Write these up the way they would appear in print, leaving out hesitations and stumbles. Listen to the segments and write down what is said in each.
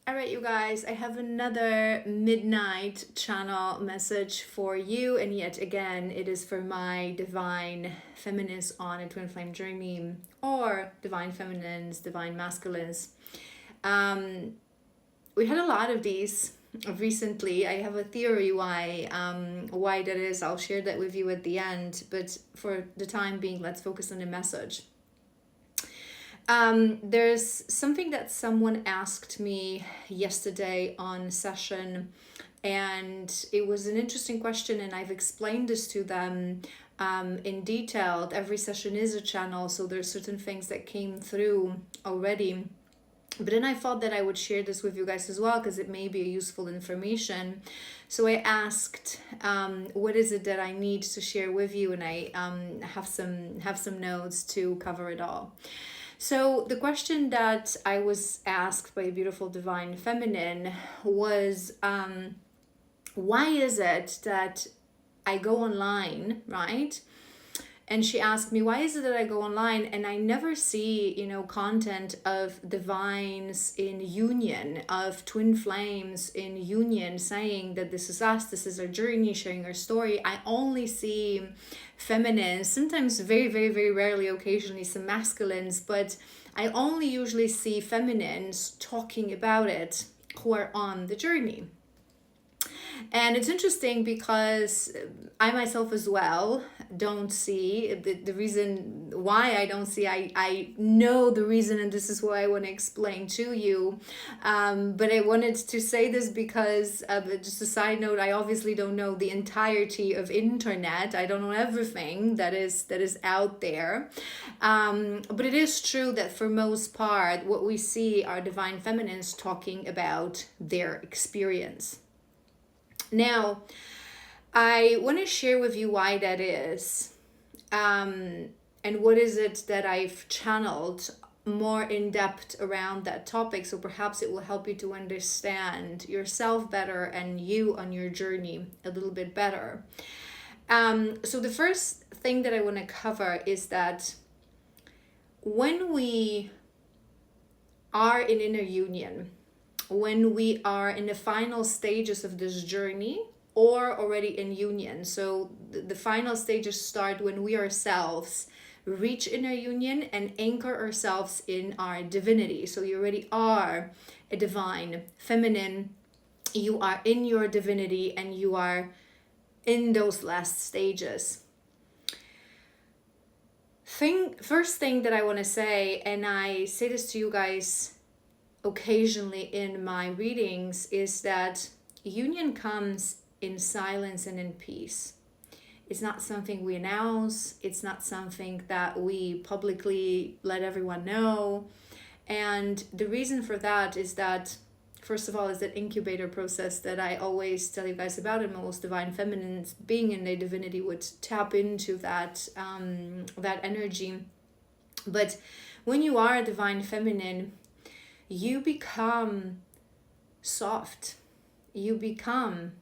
All right, you guys, I have another midnight channel message for you. And yet again, it is for my divine feminines on a twin flame journey or divine feminines, divine masculines. We had a lot of these recently. I have a theory why that is. I'll share that with you at the end. But for the time being, let's focus on the message. There's something that someone asked me yesterday on session, and it was an interesting question, and I've explained this to them in detail. Every session is a channel, so there's certain things that came through already. But then I thought that I would share this with you guys as well because it may be a useful information. So I asked, what is it that I need to share with you? And I have some notes to cover it all. So the question that I was asked by a beautiful divine feminine was, why is it that I go online, right? And she asked me, why is it that I go online and I never see, content of divines in union, of twin flames in union, saying that this is us, this is our journey, sharing our story. I only see feminines, sometimes very, very, very rarely, occasionally some masculines, but I only usually see feminines talking about it who are on the journey. And it's interesting because I myself as well don't see the reason why I don't see. I know the reason, and this is what I want to explain to you. But I wanted to say this because, just a side note, I obviously don't know the entirety of internet. I don't know everything that is out there. But it is true that for most part, what we see are divine feminines talking about their experience. Now, I want to share with you why that is, and what is it that I've channeled more in depth around that topic, so perhaps it will help you to understand yourself better and you on your journey a little bit better. So the first thing that I want to cover is that when we are in inner union, when we are in the final stages of this journey or already in union. So the final stages start when we ourselves reach inner union and anchor ourselves in our divinity. So you already are a divine feminine. You are in your divinity and you are in those last stages. First thing that I want to say, and I say this to you guys occasionally in my readings, is that union comes in silence and in peace. It's not something we announce. It's not something that we publicly let everyone know. And the reason for that is that, first of all, is that incubator process that I always tell you guys about, and most divine feminines being in their divinity would tap into that energy. But when you are a divine feminine, you become soft. You become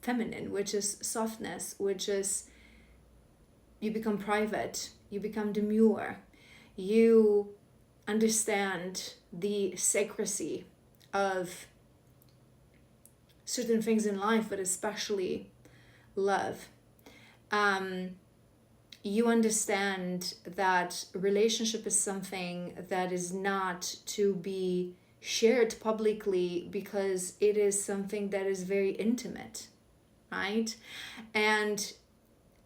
feminine, which is softness, which is you become private. You become demure. You understand the sacredness of certain things in life, but especially love. You understand that relationship is something that is not to be shared publicly because it is something that is very intimate, right? And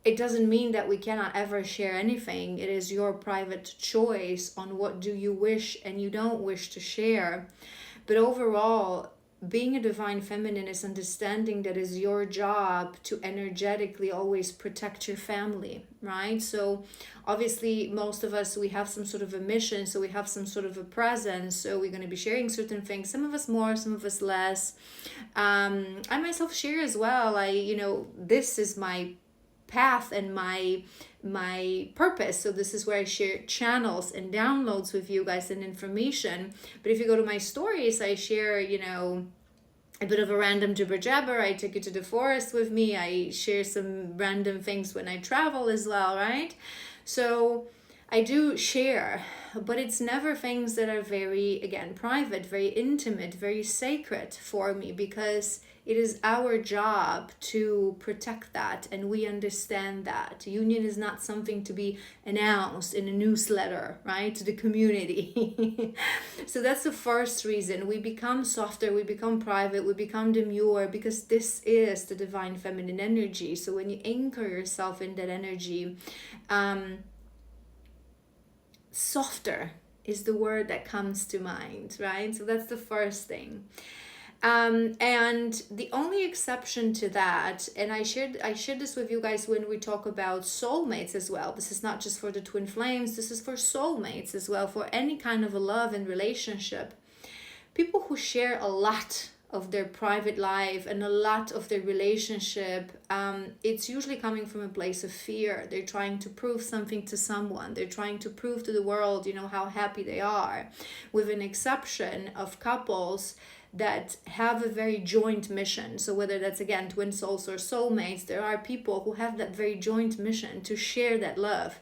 it doesn't mean that we cannot ever share anything. It is your private choice on what do you wish and you don't wish to share. But overall, being a divine feminine is understanding that is your job to energetically always protect your family, right? So obviously most of us, we have some sort of a mission, so we have some sort of a presence, so we're going to be sharing certain things, some of us more, some of us less. I myself share as well. This is my path and my purpose. So this is where I share channels and downloads with you guys and information. But if you go to my stories, I share, a bit of a random jibber jabber. I take you to the forest with me. I share some random things when I travel as well, right? So I do share but it's never things that are very, again, private, very intimate, very sacred for me, because it is our job to protect that, and we understand that union is not something to be announced in a newsletter, right, to the community. So that's the first reason. We become softer, we become private, we become demure, because this is the divine feminine energy. So when you anchor yourself in that energy, softer is the word that comes to mind, right? So that's the first thing. And the only exception to that, and I shared this with you guys when we talk about soulmates as well. This is not just for the twin flames, this is for soulmates as well, for any kind of a love and relationship. People who share a lot of their private life and a lot of their relationship, it's usually coming from a place of fear. They're trying to prove something to someone. They're trying to prove to the world, how happy they are, with an exception of couples that have a very joint mission. So whether that's, again, twin souls or soulmates, there are people who have that very joint mission to share that love.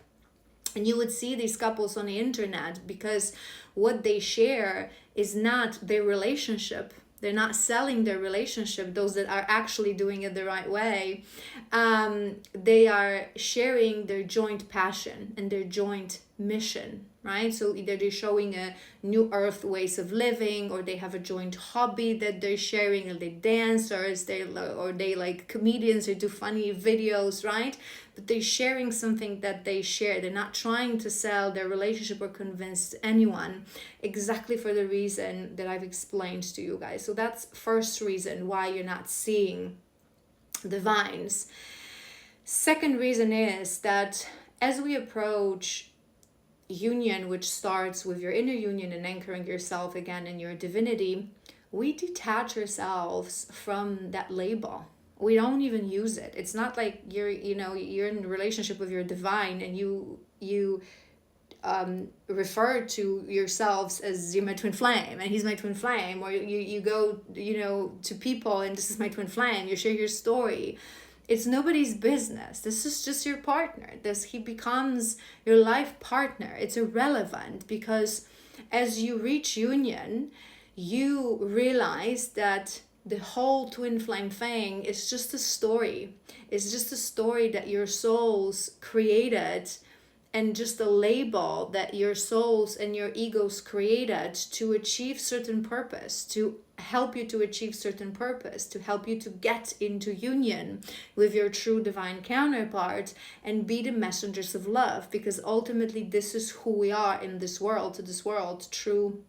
And you would see these couples on the internet, because what they share is not their relationship. They're not selling their relationship, those that are actually doing it the right way. They are sharing their joint passion and their joint mission, right? So either they're showing a new earth ways of living, or they have a joint hobby that they're sharing, or they dancers, or they like comedians, or do funny videos, right? But they're sharing something that they share. They're not trying to sell their relationship or convince anyone, exactly for the reason that I've explained to you guys. So that's first reason why you're not seeing divines. Second reason is that as we approach union, which starts with your inner union and anchoring yourself again in your divinity, we detach ourselves from that label. We don't even use it. It's not like you're in a relationship with your divine and you refer to yourselves as you're my twin flame and he's my twin flame, or you go to people and this is my twin flame. You share your story. It's nobody's business. This is just your partner. He becomes your life partner. It's irrelevant, because as you reach union, you realize that the whole twin flame thing is just a story. It's just a story that your souls created, and just a label that your souls and your egos created to achieve certain purpose, to help you to achieve certain purpose, to help you to get into union with your true divine counterpart and be the messengers of love, because ultimately this is who we are in this world, true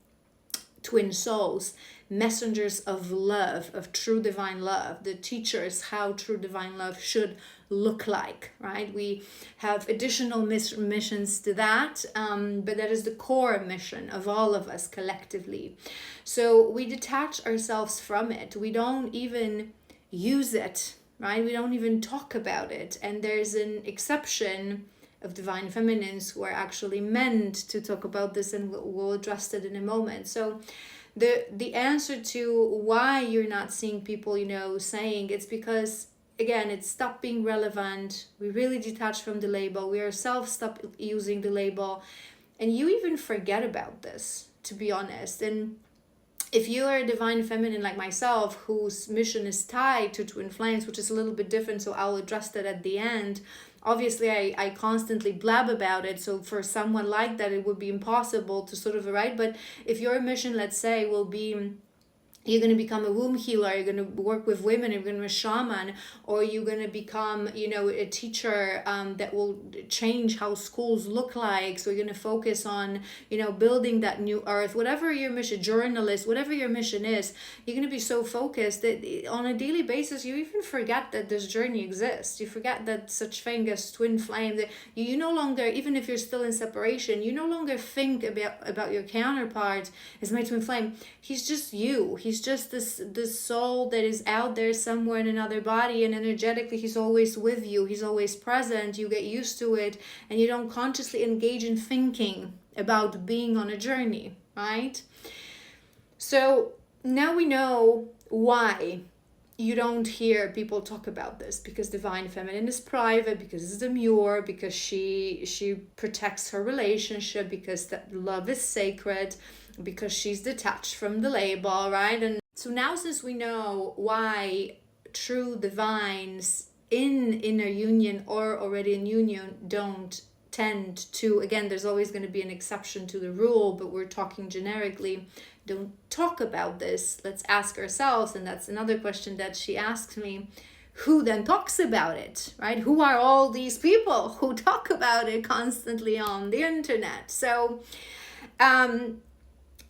twin souls, messengers of love, of true divine love, the teachers how true divine love should look like, right? We have additional missions to that, but that is the core mission of all of us collectively. So we detach ourselves from it. We don't even use it, right? We don't even talk about it. And there's an exception of divine feminines who are actually meant to talk about this, and we'll address it in a moment. So the answer to why you're not seeing people, saying it's because, again, it stopped being relevant. We really detach from the label. We ourselves stop using the label. And you even forget about this, to be honest. And if you are a divine feminine like myself, whose mission is tied to twin flames, which is a little bit different, so I'll address that at the end. Obviously, I constantly blab about it. So for someone like that, it would be impossible to sort of write. But if your mission, let's say, will be, you're going to become a womb healer, you're going to work with women, you're going to be a shaman, or you're going to become, a teacher that will change how schools look like. So you're going to focus on, building that new earth, whatever your mission, journalist, whatever your mission is, you're going to be so focused that on a daily basis, you even forget that this journey exists. You forget that such thing as twin flame, that you no longer, even if you're still in separation, you no longer think about your counterpart as my twin flame. He's just you. He's just this soul that is out there somewhere in another body, and energetically he's always with you. He's always present. You get used to it, and you don't consciously engage in thinking about being on a journey, right? So now we know why you don't hear people talk about this, because divine feminine is private, because it's demure, because she protects her relationship, because that love is sacred, because she's detached from the label, right? And so now, since we know why true divines in inner union or already in union don't tend to, again, there's always going to be an exception to the rule, but we're talking generically, don't talk about this. Let's ask ourselves, and that's another question that she asked me, who then talks about it, right? Who are all these people who talk about it constantly on the internet? So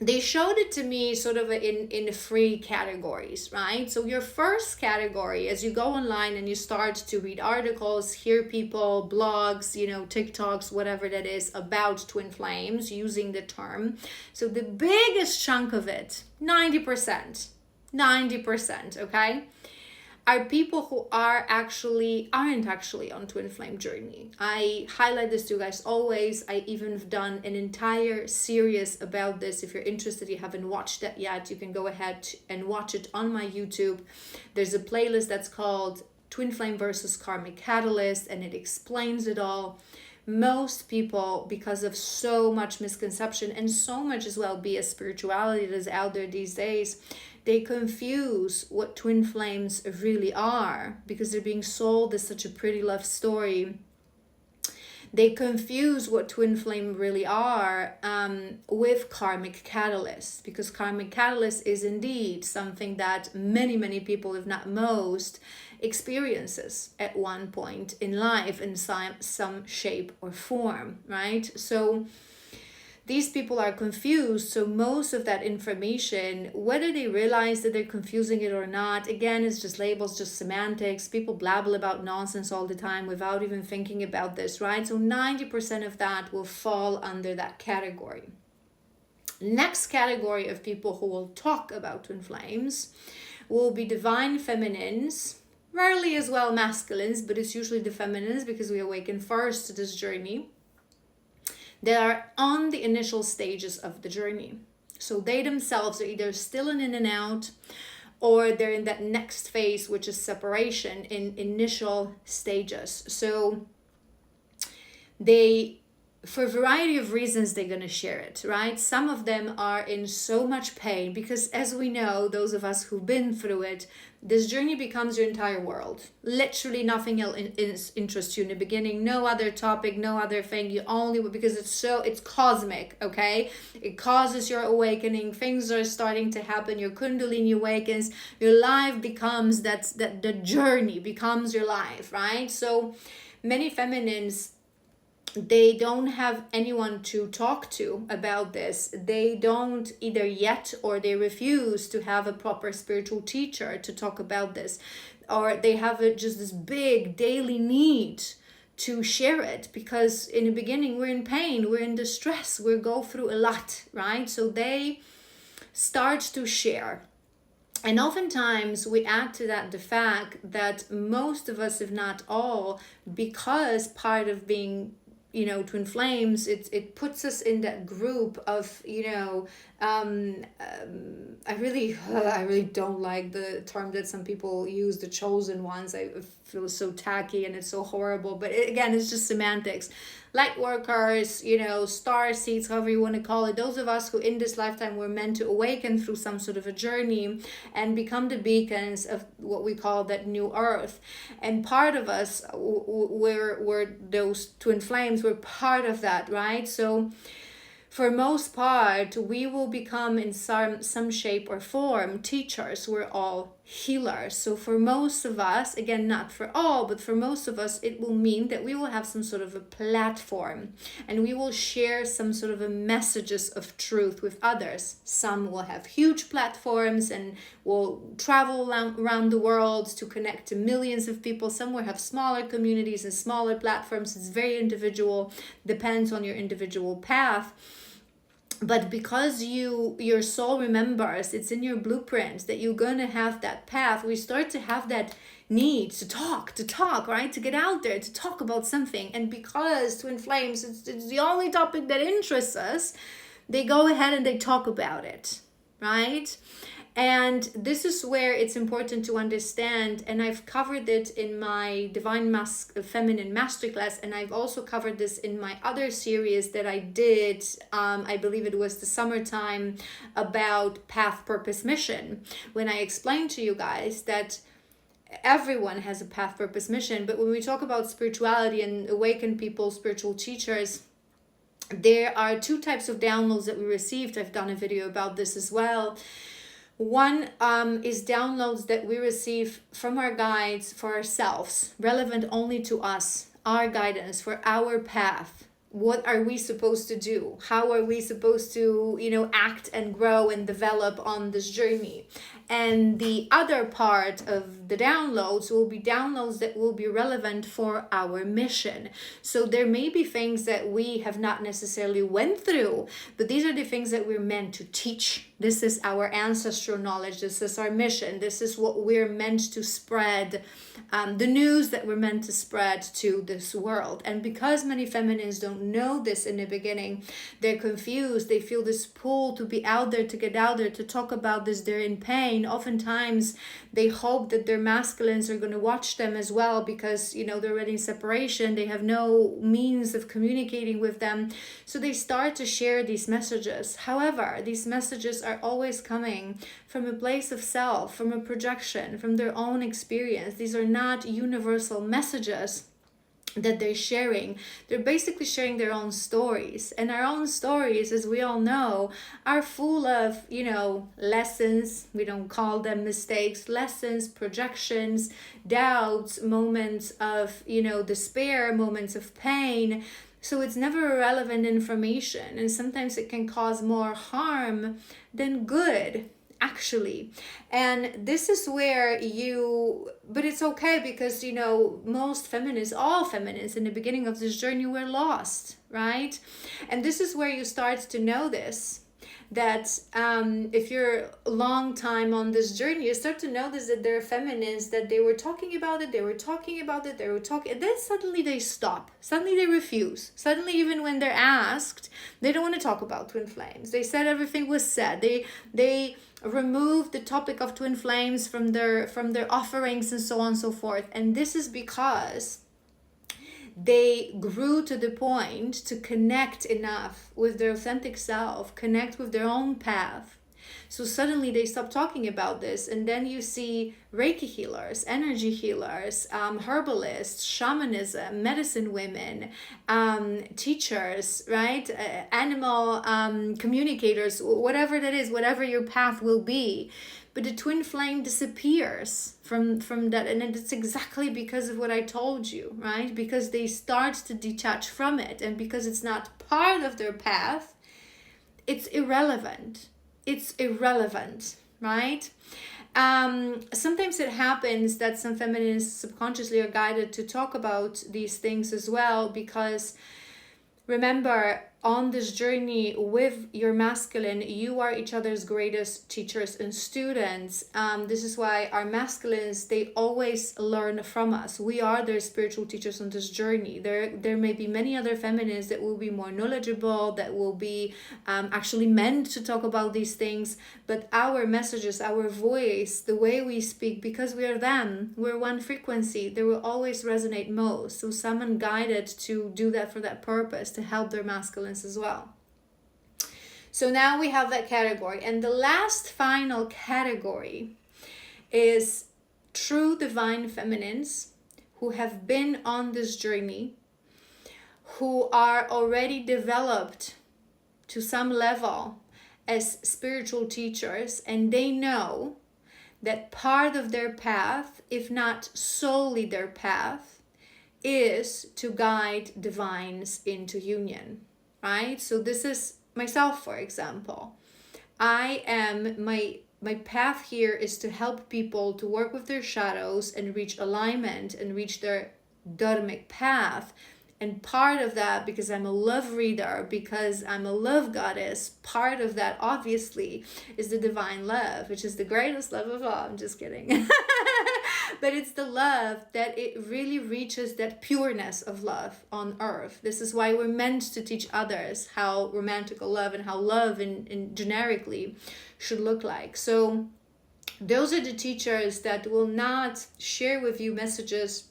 they showed it to me sort of in 3 categories, right? So your first category, as you go online and you start to read articles, hear people, blogs, TikToks, whatever that is, about twin flames, using the term. So the biggest chunk of it, 90%, okay, are people who aren't actually on twin flame journey. I highlight this to you guys always. I even have done an entire series about this. If you're interested, you haven't watched that yet, you can go ahead and watch it on my YouTube. There's a playlist that's called Twin Flame versus Karmic Catalyst, and it explains it all. Most people, because of so much misconception and so much as well BS spirituality that is out there these days, they confuse what twin flames really are, because they're being sold as such a pretty love story. They confuse what twin flame really are with karmic catalyst, because karmic catalyst is indeed something that many people, if not most, experiences at one point in life in some shape or form, right? So these people are confused. So most of that information, whether they realize that they're confusing it or not, again, it's just labels, just semantics. People blabble about nonsense all the time without even thinking about this, right? So 90% of that will fall under that category. Next category of people who will talk about twin flames will be divine feminines, rarely as well masculines, but it's usually the feminines, because we awaken first to this journey. They are on the initial stages of the journey. So they themselves are either still in and out, or they're in that next phase, which is separation, in initial stages. So they, for a variety of reasons, they're going to share it, right? Some of them are in so much pain, because as we know, those of us who've been through it, this journey becomes your entire world. Literally nothing else interests you in the beginning. No other topic, no other thing. You only, because it's cosmic, okay? It causes your awakening. Things are starting to happen. Your Kundalini awakens. Your life becomes that the journey becomes your life, right? So many feminines, they don't have anyone to talk to about this. They don't either yet, or they refuse to have a proper spiritual teacher to talk about this, or they have just this big daily need to share it, because in the beginning we're in pain, we're in distress, we go through a lot, right? So they start to share. And oftentimes we add to that the fact that most of us, if not all, because part of being twin flames, it puts us in that group of I really don't like the term that some people use, the chosen ones. I feel so tacky and it's so horrible, but again, it's just semantics. Light workers, star seeds, however you want to call it, those of us who in this lifetime were meant to awaken through some sort of a journey and become the beacons of what we call that new earth. And part of us were those twin flames, were part of that, right? So for most part, we will become in some shape or form teachers. We're all healers. So for most of us, again, not for all, but for most of us, it will mean that we will have some sort of a platform, and we will share some sort of a messages of truth with others. Some will have huge platforms and will travel around the world to connect to millions of people. Some will have smaller communities and smaller platforms. It's very individual, depends on your individual path. But because your soul remembers, it's in your blueprint that you're going to have that path, we start to have that need to talk, right? To get out there, to talk about something. And because twin flames, it's the only topic that interests us, they go ahead and they talk about it, right? And this is where it's important to understand, and I've covered it in my Feminine Masterclass, and I've also covered this in my other series that I did, I believe it was the summertime, about path, purpose, mission, when I explained to you guys that everyone has a path, purpose, mission. But when we talk about spirituality and awaken people, spiritual teachers, there are two types of downloads that we received. I've done a video about this as well. One is downloads that we receive from our guides for ourselves, relevant only to us, our guidance for our path. What are we supposed to do? How are we supposed to, act and grow and develop on this journey? And the other part of the downloads will be downloads that will be relevant for our mission. So there may be things that we have not necessarily went through, but these are the things that we're meant to teach. This is our ancestral knowledge. This is our mission. This is what we're meant to spread, the news that we're meant to spread to this world. And because many feminines don't know this in the beginning, they're confused. They feel this pull to be out there, to get out there, to talk about this. They're in pain. Oftentimes, they hope that their masculines are going to watch them as well because, they're already in separation. They have no means of communicating with them. So they start to share these messages. However, these messages are always coming from a place of self, from a projection, from their own experience. These are not universal messages that they're sharing. They're basically sharing their own stories. And our own stories, as we all know, are full of, lessons. We don't call them mistakes, lessons, projections, doubts, moments of, despair, moments of pain. So it's never irrelevant information. And sometimes it can cause more harm than good, actually. And this is where but it's okay because, most feminists, all feminists in the beginning of this journey were lost, right? And this is where you start to know this, that if you're a long time on this journey, you start to notice that there are feminists that they were talking about it, and then suddenly they stop. Suddenly they refuse. Suddenly, even when they're asked, they don't want to talk about twin flames. They said everything was said. They removed the topic of twin flames from their offerings and so on and so forth. And this is because they grew to the point to connect enough with their authentic self, connect with their own path. So suddenly they stop talking about this, and then you see Reiki healers, energy healers, herbalists, shamanism, medicine women, teachers, right? Animal communicators, whatever that is, whatever your path will be. But the twin flame disappears from that, and it's exactly because of what I told you, right? Because they start to detach from it, and because it's not part of their path, it's irrelevant. It's irrelevant, right? Sometimes it happens that some feminists subconsciously are guided to talk about these things as well, because remember, on this journey with your masculine, you are each other's greatest teachers and students. This is why our masculines, they always learn from us. We are their spiritual teachers on this journey. There may be many other feminists that will be more knowledgeable, that will be actually meant to talk about these things. But our messages, our voice, the way we speak, because we are them, we're one frequency, they will always resonate most. So someone guided to do that for that purpose, to help their masculine as well. So now we have that category, and the last final category is true divine feminines who have been on this journey, who are already developed to some level as spiritual teachers, and they know that part of their path, if not solely their path, is to guide divines into union. Right? So this is myself, for example. My path here is to help people to work with their shadows and reach alignment and reach their dharmic path. And part of that, because I'm a love reader, because I'm a love goddess, part of that obviously is the divine love, which is the greatest love of all. I'm just kidding. But it's the love that it really reaches that pureness of love on earth. This is why we're meant to teach others how romantical love and how love in generically should look like. So Those are the teachers that will not share with you messages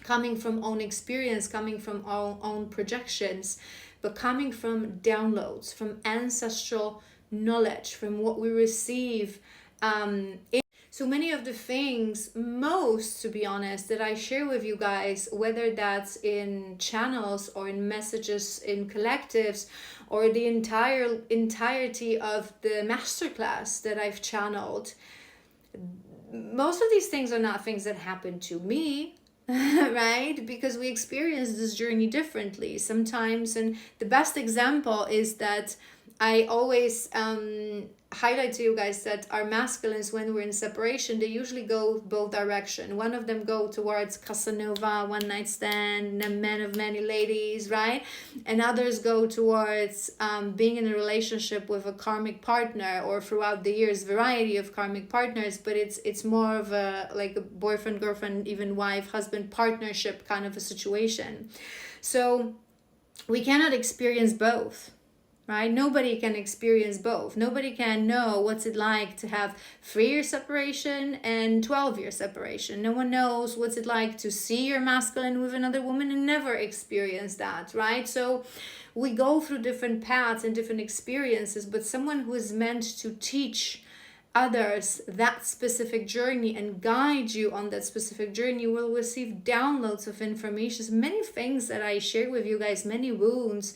coming from own experience, coming from our own projections, but coming from downloads, from ancestral knowledge, from what we receive. So many of the things, most to be honest, that I share with you guys, whether that's in channels or in messages in collectives, or the entirety of the masterclass that I've channeled, most of these things are not things that happen to me. Right? Because we experience this journey differently sometimes. And the best example is that I always highlight to you guys that our masculines, when we're in separation, they usually go both direction. One of them go towards Casanova, one night stand, a man of many ladies, right? And others go towards being in a relationship with a karmic partner, or throughout the years, variety of karmic partners, but it's more of a like a boyfriend, girlfriend, even wife, husband partnership kind of a situation. So we cannot experience both. Right? Nobody can experience both. Nobody can know what's it like to have 3-year separation and 12-year separation. No one knows what's it like to see your masculine with another woman and never experience that, right? So we go through different paths and different experiences, but someone who is meant to teach others that specific journey and guide you on that specific journey will receive downloads of information. Many things that I share with you guys, many wounds.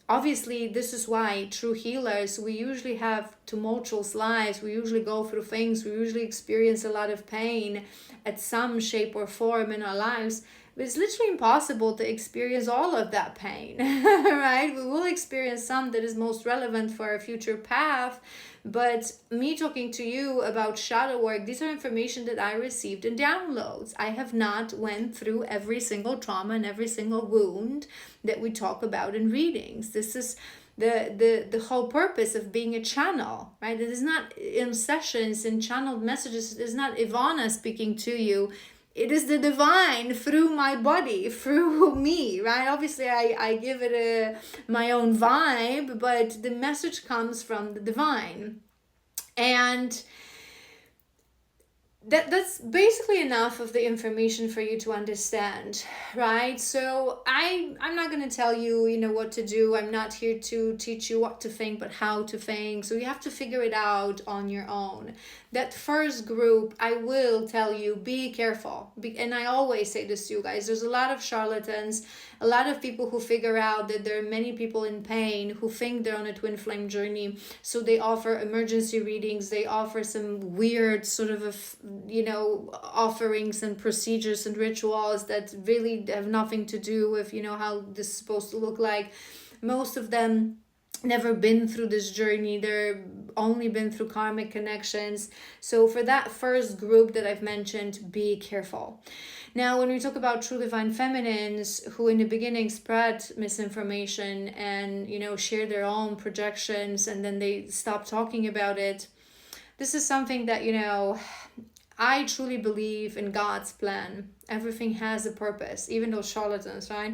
Obviously, this is why true healers, we usually have tumultuous lives. We usually go through things. We usually experience a lot of pain at some shape or form in our lives. But it's literally impossible to experience all of that pain, right? We will experience some that is most relevant for our future path. But me talking to you about shadow work, these are information that I received in downloads. I have not went through every single trauma and every single wound that we talk about in readings. This is the whole purpose of being a channel, right? It is not in sessions, in channeled messages. It is not Ivana speaking to you. It is the divine through my body, through me, right? Obviously, I give it my own vibe, but the message comes from the divine. And that's basically enough of the information for you to understand, right? So I'm not going to tell you, what to do. I'm not here to teach you what to think, but how to think. So you have to figure it out on your own. That first group, I will tell you, be careful. And I always say this to you guys. There's a lot of charlatans, a lot of people who figure out that there are many people in pain who think they're on a twin flame journey. So they offer emergency readings. They offer some weird sort of, offerings and procedures and rituals that really have nothing to do with, how this is supposed to look like. Most of them never been through this journey. They're only been through karmic connections. So for that first group that I've mentioned, be careful. Now, when we talk about true divine feminines who in the beginning spread misinformation and, share their own projections and then they stop talking about it, this is something that, I truly believe in God's plan. Everything has a purpose, even those charlatans, right?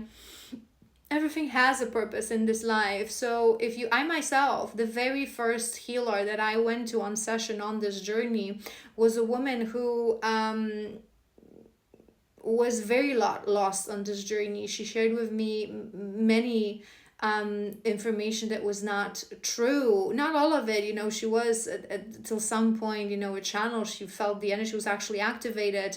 Everything has a purpose in this life. So I myself, the very first healer that I went to on session on this journey was a woman who was very lost on this journey. She shared with me many information that was not true. Not all of it, she was till some point, a channel. She felt the energy was actually activated.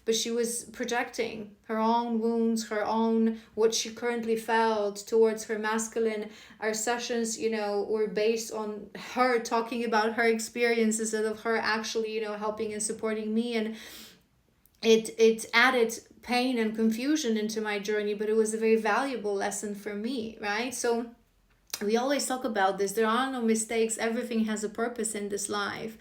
But she was projecting her own wounds, her own, what she currently felt towards her masculine. Our sessions, were based on her talking about her experiences instead of her actually, helping and supporting me. And it added pain and confusion into my journey, but it was a very valuable lesson for me, right? So we always talk about this. There are no mistakes. Everything has a purpose in this life.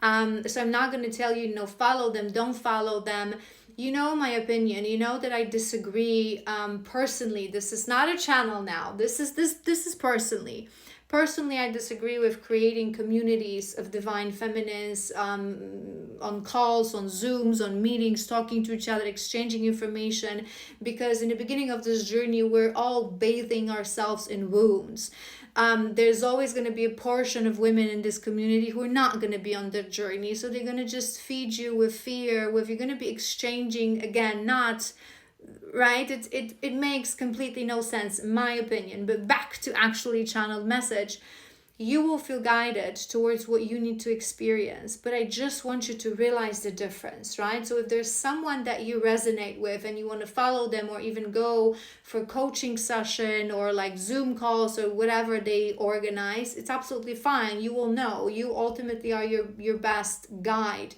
So I'm not going to tell you, follow them, don't follow them. My opinion. That I disagree personally. This is not a channel now. This is personally. Personally, I disagree with creating communities of divine feminines on calls, on Zooms, on meetings, talking to each other, exchanging information, because in the beginning of this journey, we're all bathing ourselves in wounds. There's always going to be a portion of women in this community who are not going to be on their journey. So they're going to just feed you with fear, with you're going to be exchanging, again, not right. It makes completely no sense, in my opinion. But back to actually channeled message, you will feel guided towards what you need to experience. But I just want you to realize the difference, right? So if there's someone that you resonate with and you want to follow them, or even go for coaching session or like Zoom calls or whatever they organize, it's absolutely fine. You will know. You ultimately are your best guide.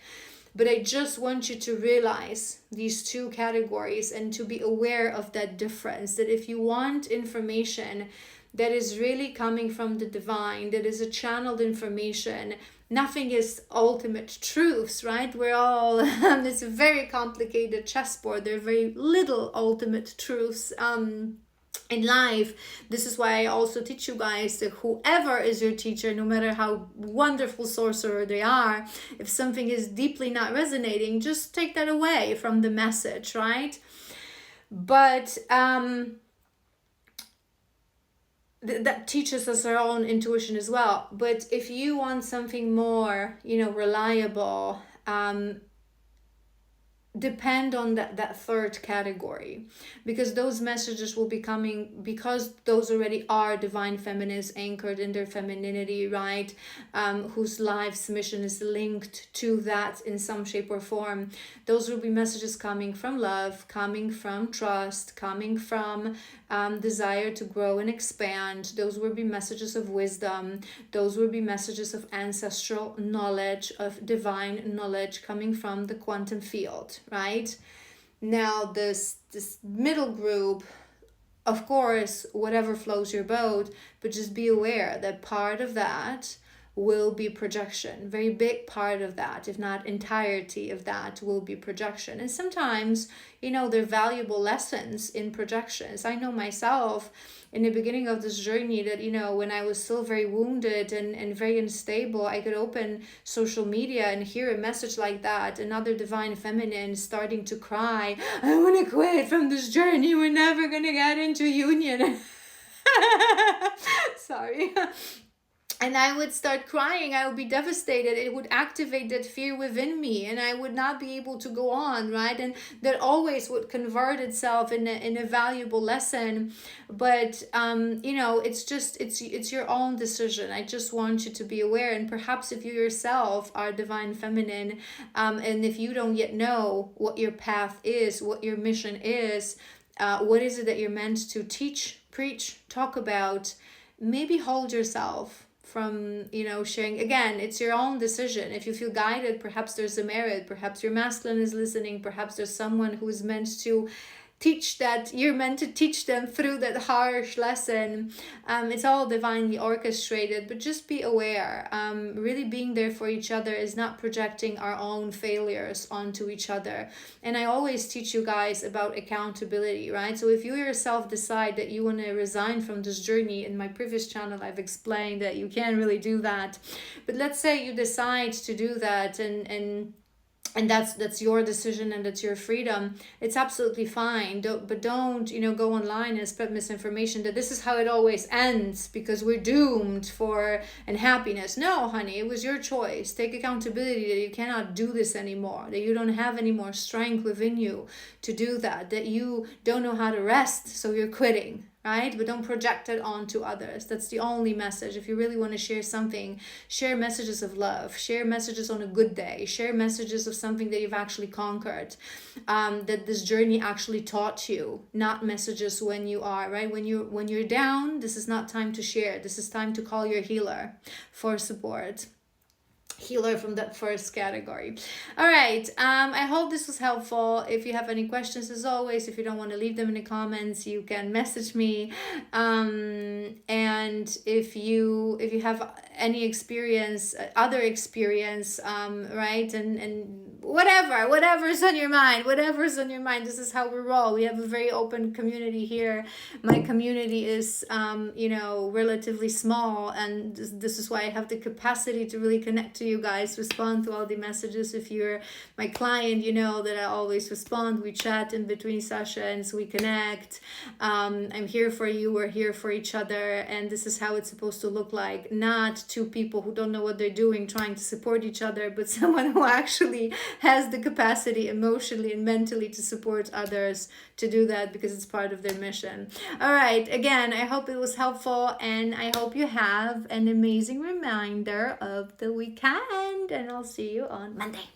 But I just want you to realize these two categories and to be aware of that difference. That if you want information that is really coming from the divine, that is a channeled information, nothing is ultimate truths, right? We're all, it's a very complicated chessboard. There are very little ultimate truths in life. This is why I also teach you guys that whoever is your teacher, no matter how wonderful sorcerer they are, if something is deeply not resonating, just take that away from the message, right? But that teaches us our own intuition as well. But if you want something more, reliable, depend on that third category, because those messages will be coming, because those already are divine feminines anchored in their femininity, right? Whose life's mission is linked to that in some shape or form. Those will be messages coming from love, coming from trust, coming from desire to grow and expand. Those will be messages of wisdom. Those will be messages of ancestral knowledge, of divine knowledge coming from the quantum field, right? Now this middle group, of course, whatever flows your boat, but just be aware that part of that will be projection. Very big part of that, if not entirety of that, will be projection. And sometimes, there are valuable lessons in projections. I know myself in the beginning of this journey that, when I was still very wounded and very unstable, I could open social media and hear a message like that, another divine feminine starting to cry, I want to quit from this journey, we're never going to get into union. Sorry. And I would start crying. I would be devastated. It would activate that fear within me, and I would not be able to go on, right? And that always would convert itself in a valuable lesson. But it's your own decision. I just want you to be aware. And perhaps if you yourself are divine feminine, and if you don't yet know what your path is, what your mission is, what is it that you're meant to teach, preach, talk about, maybe hold yourself from sharing. Again, it's your own decision. If you feel guided, perhaps there's a merit, perhaps your masculine is listening, perhaps there's someone who is meant to teach that, you're meant to teach them through that harsh lesson. It's all divinely orchestrated, but just be aware. Really being there for each other is not projecting our own failures onto each other. And I always teach you guys about accountability, right? So if you yourself decide that you want to resign from this journey, in my previous channel I've explained that you can't really do that, but let's say you decide to do that, and that's your decision and that's your freedom. It's absolutely fine. Don't go online and spread misinformation that this is how it always ends because we're doomed for unhappiness. No, honey, it was your choice. Take accountability that you cannot do this anymore, that you don't have any more strength within you to do that you don't know how to rest, so you're quitting. Right? But don't project it onto others. That's the only message. If you really want to share something, share messages of love, share messages on a good day, share messages of something that you've actually conquered, that this journey actually taught you, not messages when you are, right? When you're down, this is not time to share. This is time to call your healer for support. Healer from that first category. All right, I hope this was helpful. If you have any questions, as always, if you don't want to leave them in the comments, you can message me, and if you have any experience, other experience, right, and whatever's on your mind, this is how we roll. We have a very open community here. My community is relatively small, and this is why I have the capacity to really connect to to you guys, respond to all the messages. If you're my client, you know that I always respond. We chat in between sessions, we connect. I'm here for you, we're here for each other, and this is how it's supposed to look like. Not two people who don't know what they're doing trying to support each other, but someone who actually has the capacity emotionally and mentally to support others to do that because it's part of their mission. All right, again, I hope it was helpful, and I hope you have an amazing reminder of the weekend, and I'll see you on Monday.